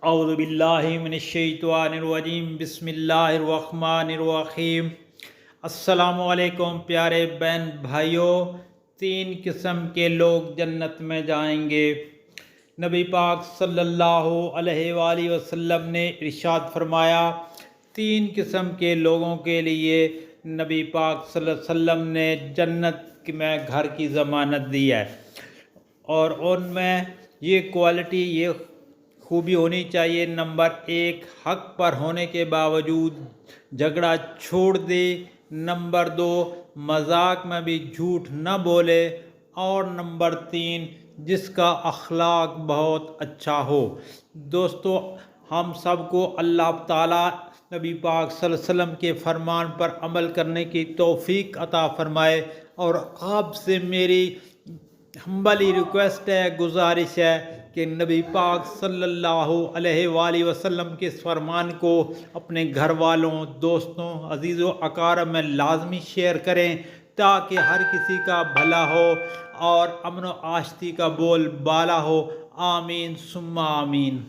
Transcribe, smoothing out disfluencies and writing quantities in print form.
اعوذ باللہ من الشیطان الرجیم، بسم اللہ الرحمن الرحیم۔ السلام علیکم پیارے بہن بھائیوں، 3 قسم کے لوگ جنت میں جائیں گے۔ نبی پاک صلی اللہ علیہ وآلہ وسلم نے ارشاد فرمایا، 3 قسم کے لوگوں کے لیے نبی پاک صلی اللہ علیہ وسلم نے جنت میں گھر کی ضمانت دی ہے، اور ان میں یہ کوالٹی، یہ خوبی ہونی چاہیے۔ نمبر 1، حق پر ہونے کے باوجود جھگڑا چھوڑ دے۔ نمبر 2، مذاق میں بھی جھوٹ نہ بولے۔ اور نمبر 3، جس کا اخلاق بہت اچھا ہو۔ دوستو، ہم سب کو اللہ تعالیٰ نبی پاک صلی اللہ علیہ وسلم کے فرمان پر عمل کرنے کی توفیق عطا فرمائے، اور آپ سے میری ہمبلی ریکویسٹ ہے، گزارش ہے کہ نبی پاک صلی اللہ علیہ وآلہ وسلم کے اس فرمان کو اپنے گھر والوں، دوستوں، عزیز و اقارب میں لازمی شیئر کریں، تاکہ ہر کسی کا بھلا ہو اور امن و آشتی کا بول بالا ہو۔ آمین ثم آمین۔